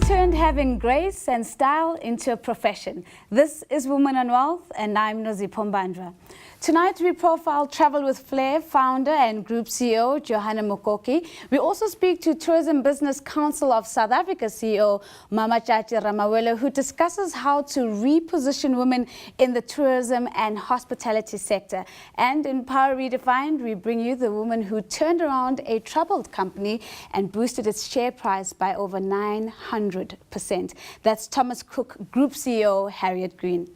turned having grace and style into a profession. This is Women on Wealth, and I'm Nozipho Mbandwa. Tonight we profile Travel with Flair founder and group CEO Johanna Mukoki. We also speak to Tourism Business Council of South Africa CEO Mmatšatši Ramawela, who discusses how to reposition women in the tourism and hospitality sector. And in Power Redefined, we bring you the woman who turned around a troubled company and boosted its share price by over 900%. That's Thomas Cook Group CEO Harriet Green.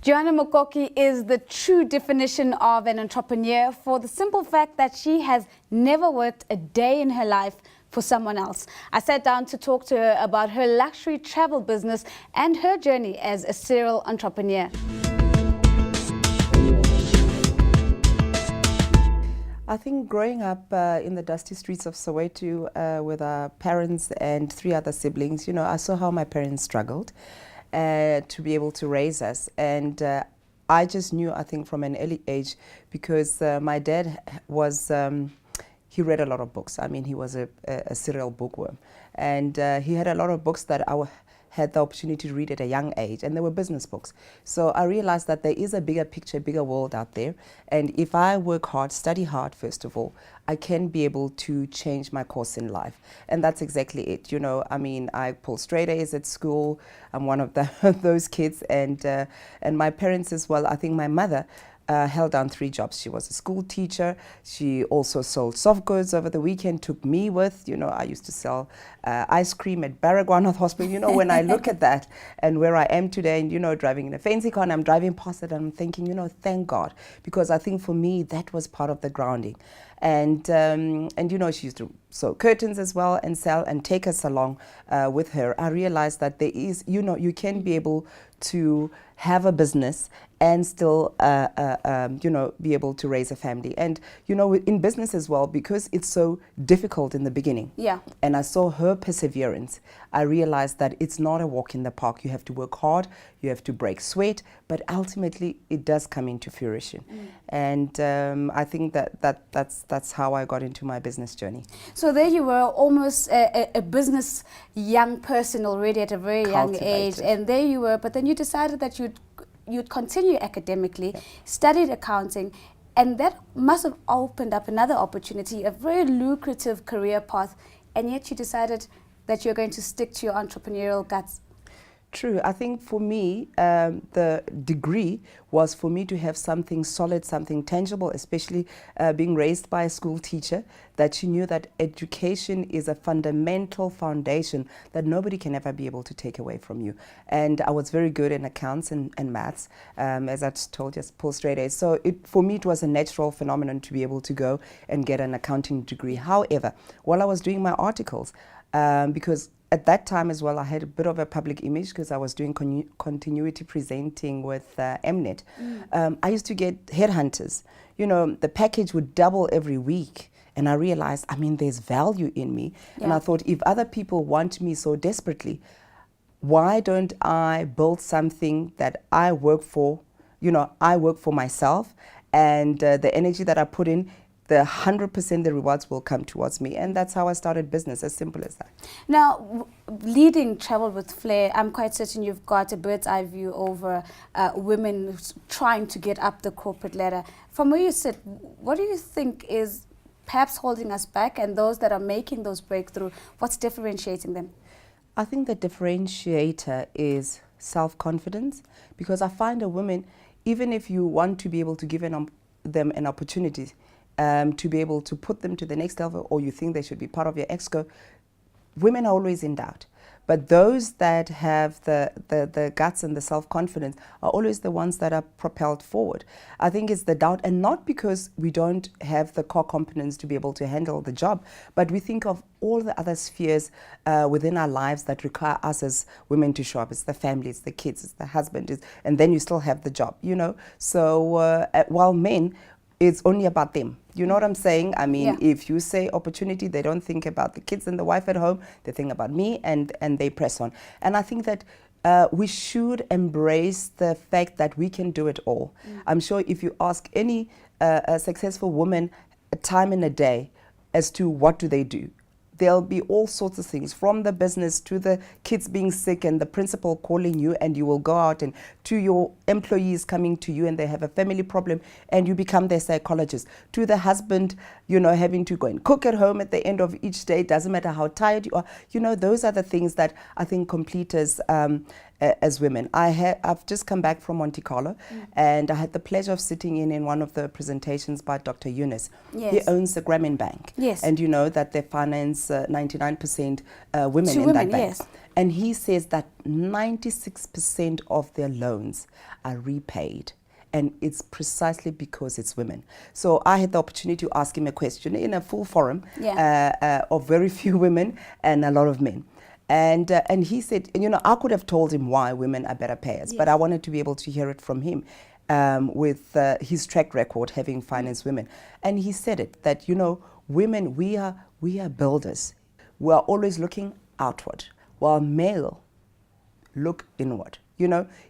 Johanna Mukoki is the true definition of an entrepreneur for the simple fact that she has never worked a day in her life for someone else. I sat down to talk to her about her luxury travel business and her journey as a serial entrepreneur. I think growing up in the dusty streets of Soweto with our parents and 3 other siblings, you know, I saw how my parents struggled to be able to raise us. And I just knew, I think, from an early age, because my dad was, he read a lot of books. I mean, he was a serial bookworm. And he had a lot of books that I had the opportunity to read at a young age, and they were business books. So I realized that there is a bigger picture, bigger world out there. And if I work hard, study hard, first of all, I can be able to change my course in life. And that's exactly it. You know, I mean, I pull straight A's at school. I'm one of those kids. And my parents as well. I think my mother held down 3 jobs. She was a school teacher. She also sold soft goods over the weekend, took me with. You know, I used to sell ice cream at Baragwanath Hospital. You know, when I look at that and where I am today, and, you know, driving in a fancy car, and I'm driving past it, and I'm thinking, you know, thank God. Because I think for me, that was part of the grounding. And you know, she used to sew curtains as well and sell and take us along with her. I realized that there is, you know, you can be able to have a business and still, you know, be able to raise a family. And, you know, in business as well, because it's so difficult in the beginning. Yeah. And I saw her perseverance. I realized that it's not a walk in the park. You have to work hard, you have to break sweat, but ultimately it does come into fruition. And I think that's how I got into my business journey. So there you were, almost a business young person already at a very young age, and there you were, but then you decided that you'd continue academically, studied accounting, and that must have opened up another opportunity, a very lucrative career path, and yet you decided that you're going to stick to your entrepreneurial guts. True. I think for me, the degree was for me to have something solid, something tangible, especially being raised by a school teacher, that she knew that education is a fundamental foundation that nobody can ever be able to take away from you. And I was very good in accounts and maths, as I told you, pull straight A's. So for me, it was a natural phenomenon to be able to go and get an accounting degree. However, while I was doing my articles, because at that time as well, I had a bit of a public image because I was doing continuity presenting with Mnet. I used to get headhunters. You know, the package would double every week. And I realized, I mean, there's value in me. Yeah. And I thought, if other people want me so desperately, why don't I build something that I work for? You know, I work for myself, and the energy that I put in, the 100% the rewards will come towards me. And that's how I started business, as simple as that. Now, leading Travel with Flair, I'm quite certain you've got a bird's eye view over women trying to get up the corporate ladder. From where you sit, what do you think is perhaps holding us back, and those that are making those breakthroughs, what's differentiating them? I think the differentiator is self-confidence, because I find a woman, even if you want to be able to give them an opportunity, to be able to put them to the next level, or you think they should be part of your exco, women are always in doubt. But those that have the guts and the self-confidence are always the ones that are propelled forward. I think it's the doubt, and not because we don't have the core competence to be able to handle the job, but we think of all the other spheres within our lives that require us as women to show up. It's the family, it's the kids, it's the husband, and then you still have the job, you know. So while men, it's only about them. You know what I'm saying? I mean, if you say opportunity, they don't think about the kids and the wife at home. They think about me, and they press on. And I think that we should embrace the fact that we can do it all. I'm sure if you ask any successful woman a time in a day, as to what do they do. There'll be all sorts of things, from the business to the kids being sick and the principal calling you and you will go out, and to your employees coming to you and they have a family problem and you become their psychologist, to the husband, having to go and cook at home at the end of each day. Doesn't matter how tired you are. Those are the things that I think complete us as women. I've just come back from Monte Carlo, and I had the pleasure of sitting in one of the presentations by Dr. Yunus. Yes. He owns the Grameen Bank. Yes. And you know that they finance 99% women To in women, that bank. yes. And he says that 96% of their loans are repaid. And it's precisely because it's women. So I had the opportunity to ask him a question in a full forum of very few women and a lot of men. And he said, I could have told him why women are better payers, but I wanted to be able to hear it from him with his track record having financed women. And he said it, that, women, we are builders. We are always looking outward, while male look inward.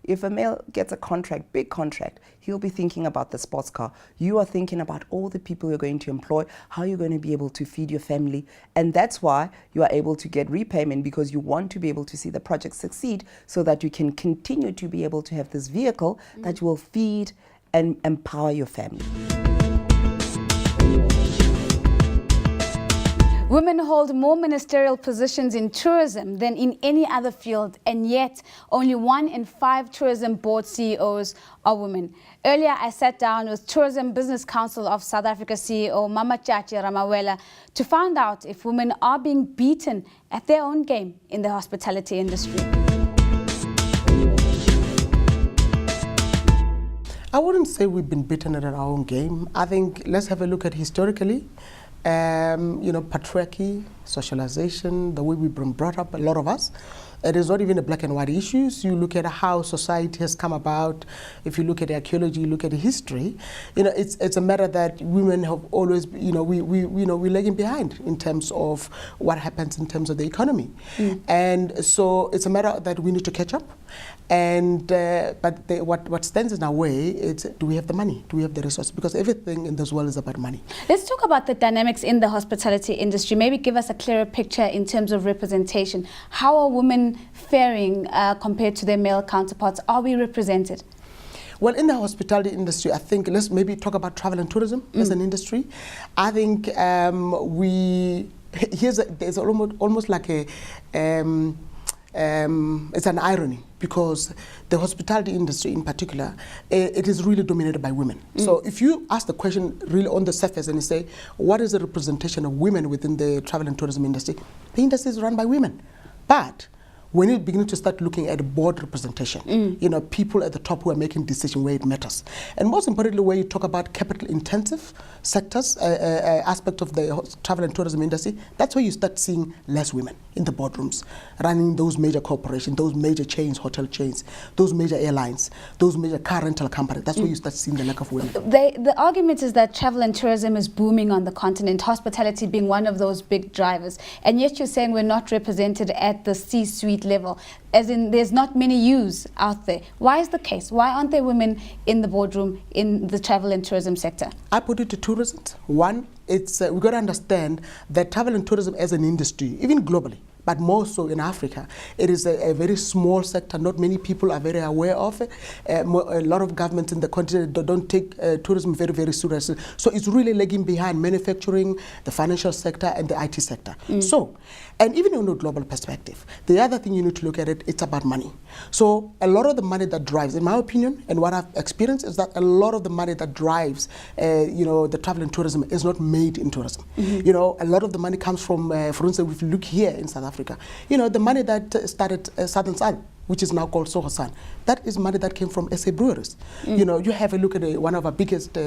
If a male gets a contract, big contract, he'll be thinking about the sports car. You are thinking about all the people you're going to employ, how you're going to be able to feed your family. And that's why you are able to get repayment, because you want to be able to see the project succeed so that you can continue to be able to have this vehicle that will feed and empower your family. Women hold more ministerial positions in tourism than in any other field, and yet only 1 in 5 tourism board CEOs are women. Earlier, I sat down with Tourism Business Council of South Africa CEO Mmatšatši Ramawela to find out if women are being beaten at their own game in the hospitality industry. I wouldn't say we've been beaten at our own game. I think let's have a look at historically. Patriarchy, socialization, the way we've been brought up, a lot of us. It is not even a black and white issues. You look at how society has come about. If you look at the archaeology, you look at the history. It's a matter that women have always, we're lagging behind in terms of what happens in terms of the economy, and so it's a matter that we need to catch up. And what stands in our way is, do we have the money? Do we have the resources? Because everything in this world is about money. Let's talk about the dynamics in the hospitality industry. Maybe give us a clearer picture in terms of representation. How are women faring compared to their male counterparts? Are we represented? Well, in the hospitality industry, I think let's maybe talk about travel and tourism as an industry. I think there's almost like it's an irony, because the hospitality industry in particular, it is really dominated by women. So if you ask the question really on the surface and you say, what is the representation of women within the travel and tourism industry? The industry is run by women. But when you begin to start looking at board representation, people at the top who are making decisions where it matters. And most importantly, where you talk about capital intensive sectors, aspect of the travel and tourism industry, that's where you start seeing less women in the boardrooms, running those major corporations, those major chains, hotel chains, those major airlines, those major car rental companies. That's where you start seeing the lack of women. The argument is that travel and tourism is booming on the continent, hospitality being one of those big drivers. And yet you're saying we're not represented at the C-suite level, as in there's not many yous out there. Why is the case? Why aren't there women in the boardroom in the travel and tourism sector? I put it to two reasons. One, it's we've got to understand that travel and tourism as an industry, even globally, but more so in Africa, it is a very small sector. Not many people are very aware of it. A lot of governments in the continent don't take tourism very, very seriously. So it's really lagging behind manufacturing, the financial sector, and the IT sector. So, and even in a global perspective, the other thing you need to look at it's about money. So a lot of the money that drives, in my opinion, and what I've experienced, is that a lot of the money that drives, the travel and tourism is not made in tourism. A lot of the money comes from, for instance, if you look here in South Africa, the money that started Southern Sun, which is now called Soho Sun, that is money that came from SA breweries. You have a look at one of our biggest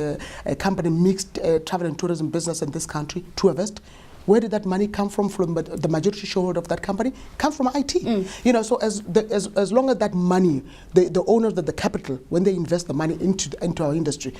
company, mixed travel and tourism business in this country, Tourvest. Where did that money come from? From the majority shareholder of that company comes from IT. So as long as that money, the owners of the capital, when they invest the money into our industry,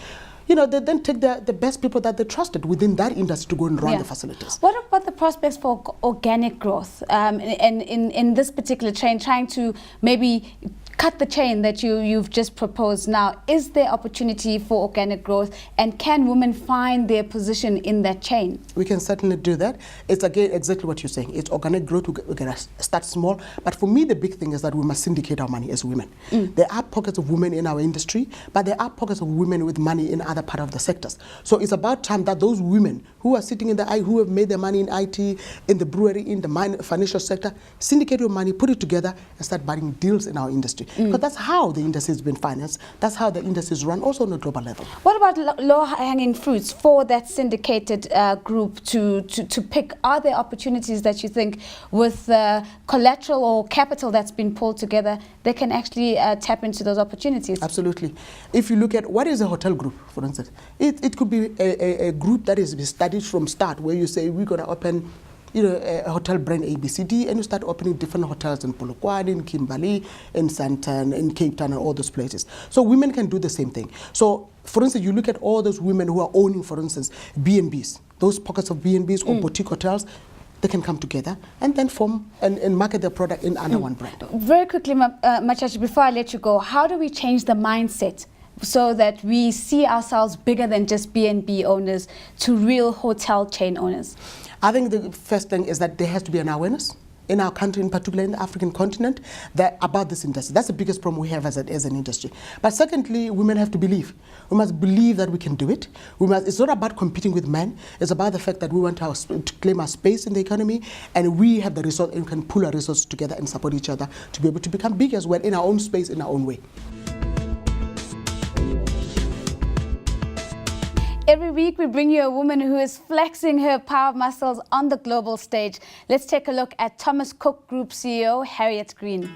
they then take the best people that they trusted within that industry to go and run the facilities. What about the prospects for organic growth in this particular chain, trying to maybe cut the chain that you've just proposed now, is there opportunity for organic growth, and can women find their position in that chain? We can certainly do that. It's again exactly what you're saying. It's organic growth. We're going to start small. But for me, the big thing is that we must syndicate our money as women. There are pockets of women in our industry, but there are pockets of women with money in other part of the sectors. So it's about time that those women who are sitting in who have made their money in IT, in the brewery, in the financial sector, syndicate your money, put it together, and start buying deals in our industry. Because that's how the industry has been financed. That's how the industry is run, also on a global level. What about low-hanging fruits for that syndicated group to pick? Are there opportunities that you think with collateral or capital that's been pulled together, they can actually tap into those opportunities? Absolutely. If you look at what is a hotel group, for instance, it could be a group that is studied from start, where you say we're going to open a hotel brand ABCD, and you start opening different hotels in Polokwane, in Kimberley, in Sandton, in Cape Town, and all those places. So women can do the same thing. So, for instance, you look at all those women who are owning, for instance, B&Bs, those pockets of B&Bs or boutique hotels. They can come together and then form and market their product in under one brand. Very quickly, Mmatšatši, before I let you go, how do we change the mindset so that we see ourselves bigger than just B&B owners to real hotel chain owners? I think the first thing is that there has to be an awareness in our country, in particular in the African continent, about this industry. That's the biggest problem we have as an industry. But secondly, women have to believe. We must believe that we can do it. It's not about competing with men. It's about the fact that we want to claim our space in the economy, and we have the resource and can pull our resources together and support each other to be able to become big as well in our own space, in our own way. Every week we bring you a woman who is flexing her power muscles on the global stage. Let's take a look at Thomas Cook Group CEO Harriet Green.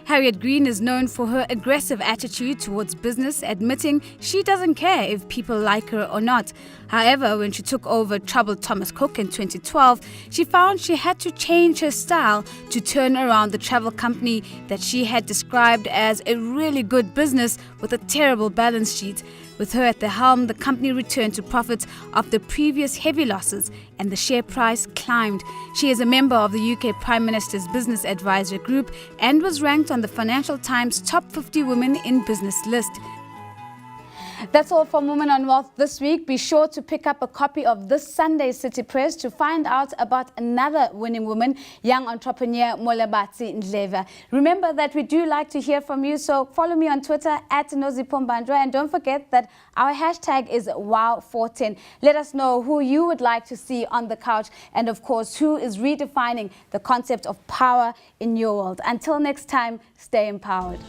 Harriet Green is known for her aggressive attitude towards business, admitting she doesn't care if people like her or not. However, when she took over troubled Thomas Cook in 2012, she found she had to change her style to turn around the travel company that she had described as a really good business with a terrible balance sheet. With her at the helm, the company returned to profits after previous heavy losses, and the share price climbed. She is a member of the UK Prime Minister's Business Advisory Group and was ranked on the Financial Times Top 50 Women in Business list. That's all from Women on Wealth this week. Be sure to pick up a copy of this Sunday's City Press to find out about another winning woman, young entrepreneur Molebatsi Ndleva. Remember that we do like to hear from you, so follow me on Twitter @NoziPombandra, and don't forget that our hashtag is Wow410. Let us know who you would like to see on the couch, and of course, who is redefining the concept of power in your world. Until next time, stay empowered.